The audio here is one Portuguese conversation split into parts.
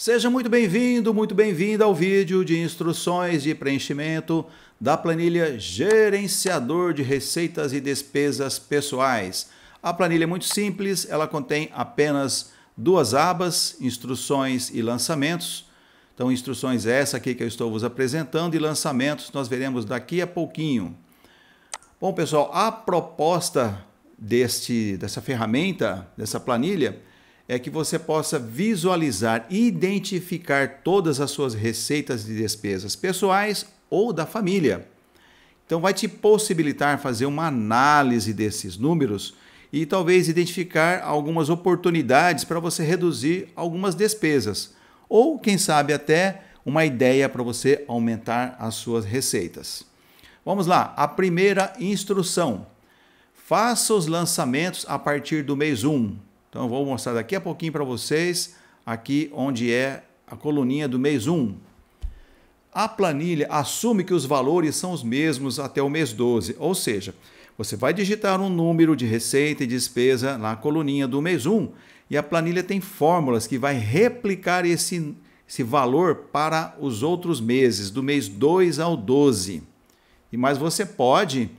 Seja muito bem-vindo ao vídeo de instruções de preenchimento da planilha Gerenciador de Receitas e Despesas Pessoais. A planilha é muito simples, ela contém apenas duas abas, instruções e lançamentos. Então, instruções é essa aqui que eu estou vos apresentando e lançamentos nós veremos daqui a pouquinho. Bom, pessoal, a proposta dessa ferramenta, dessa planilha, é que você possa visualizar e identificar todas as suas receitas e despesas pessoais ou da família. Então vai te possibilitar fazer uma análise desses números e talvez identificar algumas oportunidades para você reduzir algumas despesas. Ou, quem sabe, até uma ideia para você aumentar as suas receitas. Vamos lá, a primeira instrução. Faça os lançamentos a partir do mês 1. Então, eu vou mostrar daqui a pouquinho para vocês, aqui onde é a coluninha do mês 1. A planilha assume que os valores são os mesmos até o mês 12, ou seja, você vai digitar um número de receita e despesa na coluninha do mês 1 e a planilha tem fórmulas que vai replicar esse valor para os outros meses, do mês 2 ao 12. Mas você pode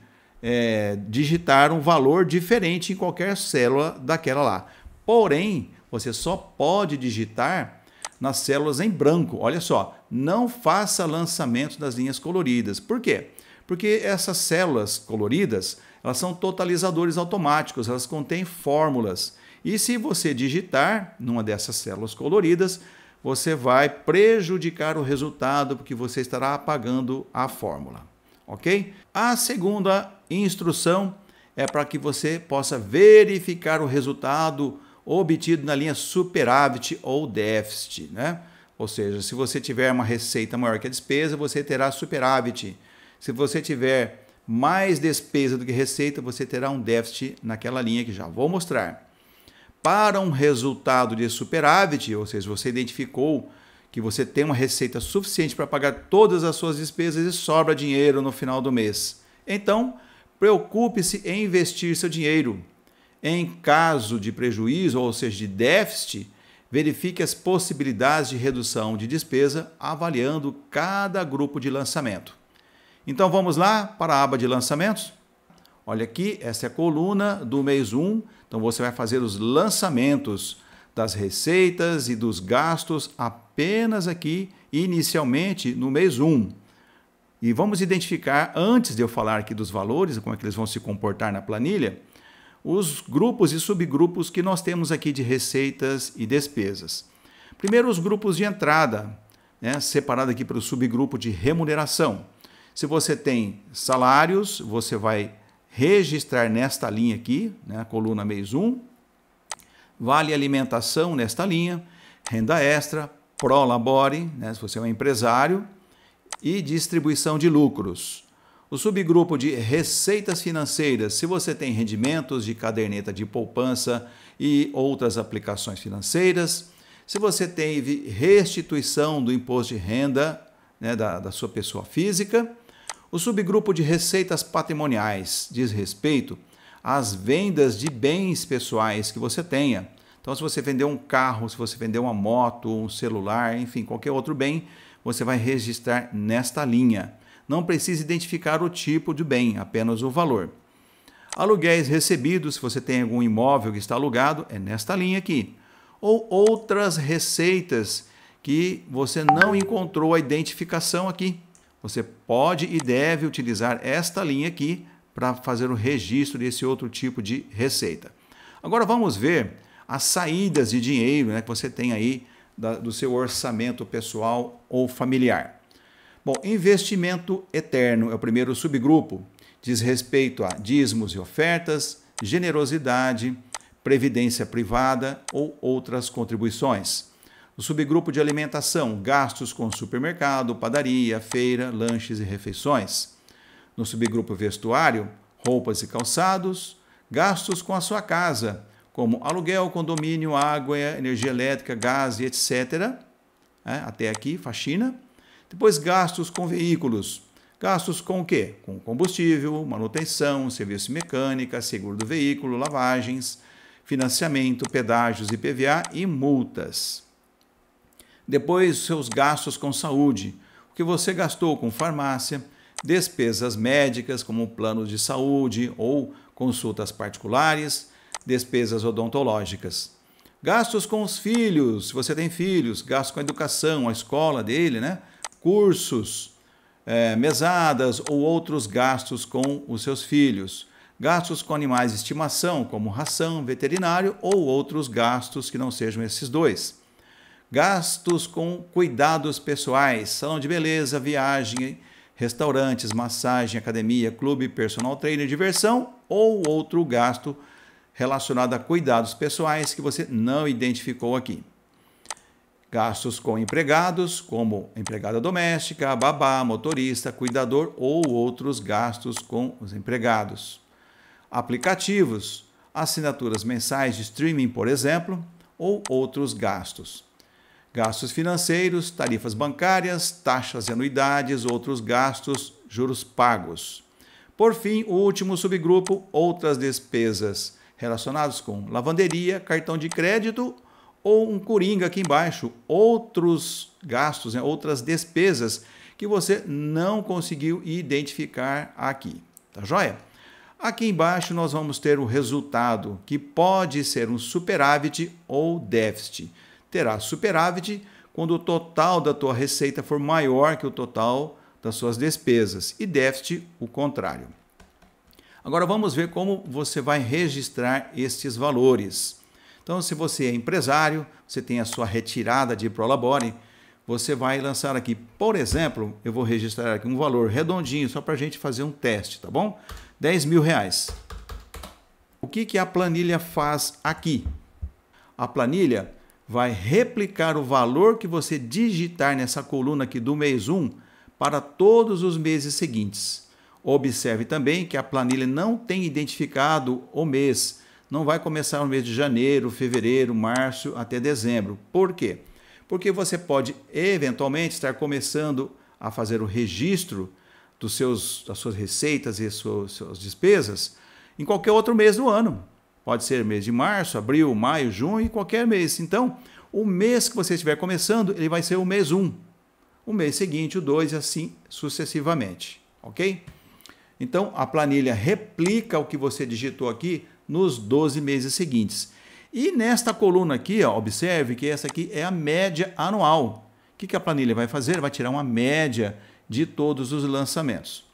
digitar um valor diferente em qualquer célula daquela lá. Porém, você só pode digitar nas células em branco. Olha só, não faça lançamento das linhas coloridas. Por quê? Porque essas células coloridas, elas são totalizadores automáticos, elas contêm fórmulas. E se você digitar numa dessas células coloridas, você vai prejudicar o resultado, porque você estará apagando a fórmula. Ok? A segunda instrução é para que você possa verificar o resultado obtido na linha superávit ou déficit, né? Ou seja, se você tiver uma receita maior que a despesa, você terá superávit. Se você tiver mais despesa do que receita, você terá um déficit naquela linha que já vou mostrar. Para um resultado de superávit, ou seja, você identificou que você tem uma receita suficiente para pagar todas as suas despesas e sobra dinheiro no final do mês. Então, preocupe-se em investir seu dinheiro. Em caso de prejuízo, ou seja, de déficit, verifique as possibilidades de redução de despesa avaliando cada grupo de lançamento. Então vamos lá para a aba de lançamentos. Olha aqui, essa é a coluna do mês 1. Então você vai fazer os lançamentos das receitas e dos gastos apenas aqui, inicialmente, no mês 1. E vamos identificar, antes de eu falar aqui dos valores, como é que eles vão se comportar na planilha, os grupos e subgrupos que nós temos aqui de receitas e despesas. Primeiro, os grupos de entrada, né, separado aqui pelo subgrupo de remuneração. Se você tem salários, você vai registrar nesta linha aqui, né, a coluna mês 1, vale alimentação nesta linha, renda extra, prolabore, né, se você é um empresário, e distribuição de lucros. O subgrupo de receitas financeiras, se você tem rendimentos de caderneta de poupança e outras aplicações financeiras, se você teve restituição do imposto de renda, né, da sua pessoa física. O subgrupo de receitas patrimoniais diz respeito às vendas de bens pessoais que você tenha. Então, se você vender um carro, se você vender uma moto, um celular, enfim, qualquer outro bem, você vai registrar nesta linha. Não precisa identificar o tipo de bem, apenas o valor. Aluguéis recebidos, se você tem algum imóvel que está alugado, é nesta linha aqui. Ou outras receitas que você não encontrou a identificação aqui. Você pode e deve utilizar esta linha aqui para fazer o registro desse outro tipo de receita. Agora vamos ver as saídas de dinheiro, né, que você tem aí do seu orçamento pessoal ou familiar. Bom, investimento eterno é o primeiro subgrupo. Diz respeito a dízimos e ofertas, generosidade, previdência privada ou outras contribuições. O subgrupo de alimentação, gastos com supermercado, padaria, feira, lanches e refeições. No subgrupo vestuário, roupas e calçados, gastos com a sua casa, como aluguel, condomínio, água, energia elétrica, gás e etc. Até aqui, faxina. Depois, gastos com veículos. Gastos com o quê? Com combustível, manutenção, serviço de mecânica, seguro do veículo, lavagens, financiamento, pedágios IPVA e multas. Depois, seus gastos com saúde, o que você gastou com farmácia, despesas médicas, como planos de saúde ou consultas particulares, despesas odontológicas. Gastos com os filhos, se você tem filhos, gastos com a educação, a escola dele, né? Cursos, mesadas ou outros gastos com os seus filhos. Gastos com animais de estimação, como ração, veterinário ou outros gastos que não sejam esses dois. Gastos com cuidados pessoais, salão de beleza, viagem, restaurantes, massagem, academia, clube, personal trainer, diversão ou outro gasto relacionado a cuidados pessoais que você não identificou aqui. Gastos com empregados, como empregada doméstica, babá, motorista, cuidador ou outros gastos com os empregados. Aplicativos, assinaturas mensais de streaming, por exemplo, ou outros gastos. Gastos financeiros, tarifas bancárias, taxas e anuidades, outros gastos, juros pagos. Por fim, o último subgrupo, outras despesas relacionadas com lavanderia, cartão de crédito ou um coringa aqui embaixo, outros gastos, outras despesas que você não conseguiu identificar aqui. Tá joia? Aqui embaixo nós vamos ter o resultado, que pode ser um superávit ou déficit. Terá superávit quando o total da tua receita for maior que o total das suas despesas e déficit o contrário. Agora vamos ver como você vai registrar estes valores. Então, se você é empresário, você tem a sua retirada de Prolabore, você vai lançar aqui, por exemplo, eu vou registrar aqui um valor redondinho só para a gente fazer um teste, tá bom? R$10.000. O que a planilha faz aqui? A planilha vai replicar o valor que você digitar nessa coluna aqui do mês 1 para todos os meses seguintes. Observe também que a planilha não tem identificado o mês. Não vai começar no mês de janeiro, fevereiro, março até dezembro. Por quê? Porque você pode eventualmente estar começando a fazer o registro das suas receitas e suas despesas em qualquer outro mês do ano. Pode ser mês de março, abril, maio, junho e qualquer mês. Então, o mês que você estiver começando, ele vai ser o mês 1. O mês seguinte, o 2 e assim sucessivamente. Ok? Então, a planilha replica o que você digitou aqui nos 12 meses seguintes. E nesta coluna aqui, ó, observe que essa aqui é a média anual. O que a planilha vai fazer? Vai tirar uma média de todos os lançamentos.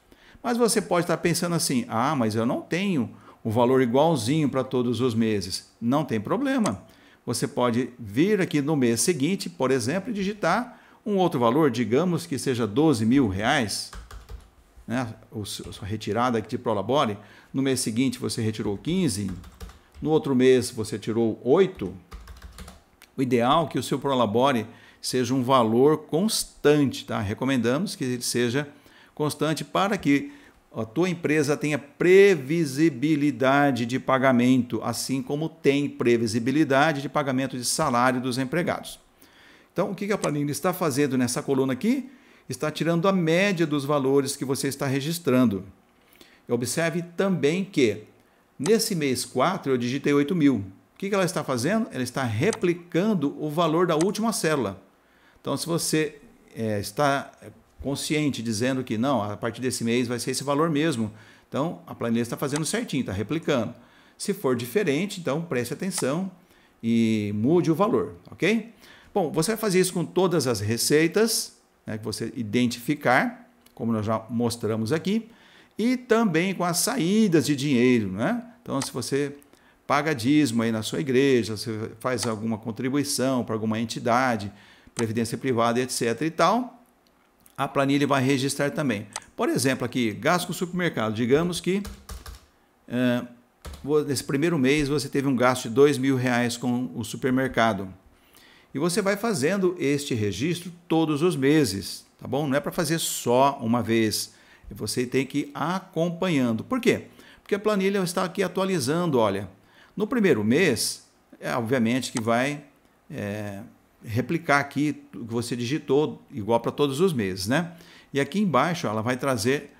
Mas você pode estar pensando assim, mas eu não tenho o valor igualzinho para todos os meses. Não tem problema. Você pode vir aqui no mês seguinte, por exemplo, e digitar um outro valor, digamos que seja R$12.000, né? A sua retirada aqui de Prolabore. No mês seguinte você retirou 15, no outro mês você tirou 8. O ideal é que o seu Prolabore seja um valor constante, tá? Recomendamos que ele seja constante para que a tua empresa tenha previsibilidade de pagamento, assim como tem previsibilidade de pagamento de salário dos empregados. Então, o que a planilha está fazendo nessa coluna aqui? Está tirando a média dos valores que você está registrando. Observe também que, nesse mês 4, eu digitei 8.000. O que ela está fazendo? Ela está replicando o valor da última célula. Então, se você está consciente, dizendo que não, a partir desse mês vai ser esse valor mesmo. Então, a planilha está fazendo certinho, está replicando. Se for diferente, então preste atenção e mude o valor, ok? Bom, você vai fazer isso com todas as receitas, né, que você identificar, como nós já mostramos aqui, e também com as saídas de dinheiro, né? Então, se você paga dízimo aí na sua igreja, você faz alguma contribuição para alguma entidade, previdência privada, etc. e tal, a planilha vai registrar também. Por exemplo, aqui, gasto com supermercado. Digamos que nesse primeiro mês você teve um gasto de R$2.000 com o supermercado. E você vai fazendo este registro todos os meses, tá bom? Não é para fazer só uma vez. Você tem que ir acompanhando. Por quê? Porque a planilha está aqui atualizando, olha. No primeiro mês, obviamente que vai replicar aqui o que você digitou igual para todos os meses, né? E aqui embaixo ela vai trazer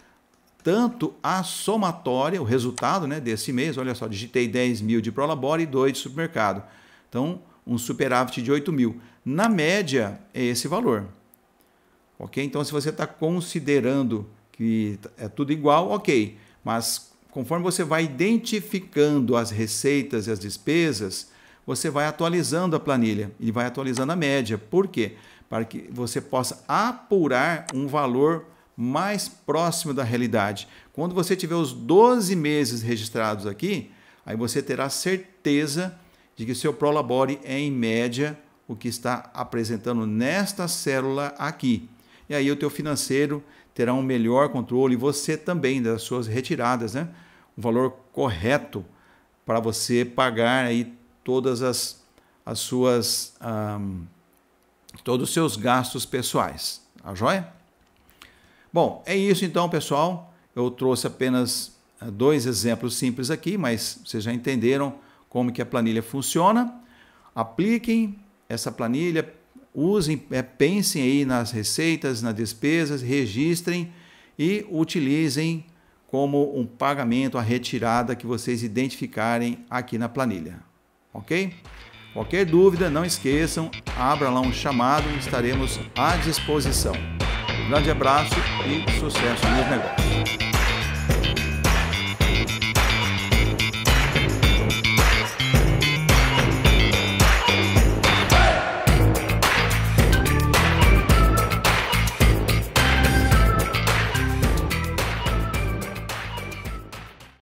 tanto a somatória, o resultado, né, desse mês. Olha só, digitei 10.000 de Prolabore e 2 de supermercado. Então, um superávit de 8 mil. Na média, é esse valor. Ok? Então, se você está considerando que é tudo igual, ok. Mas conforme você vai identificando as receitas e as despesas, você vai atualizando a planilha e vai atualizando a média. Por quê? Para que você possa apurar um valor mais próximo da realidade. Quando você tiver os 12 meses registrados aqui, aí você terá certeza de que o seu Prolabore é, em média, o que está apresentando nesta célula aqui. E aí o teu financeiro terá um melhor controle, e você também, das suas retiradas, né? Um valor correto para você pagar aí todas as suas, todos os seus gastos pessoais. Tá joia? Bom, é isso então, pessoal. Eu trouxe apenas 2 exemplos simples aqui, mas vocês já entenderam como que a planilha funciona. Apliquem essa planilha, usem, pensem aí nas receitas, nas despesas, registrem e utilizem como um pagamento a retirada que vocês identificarem aqui na planilha. Ok? Qualquer dúvida, não esqueçam, abra lá um chamado e estaremos à disposição. Um grande abraço e sucesso nos negócios.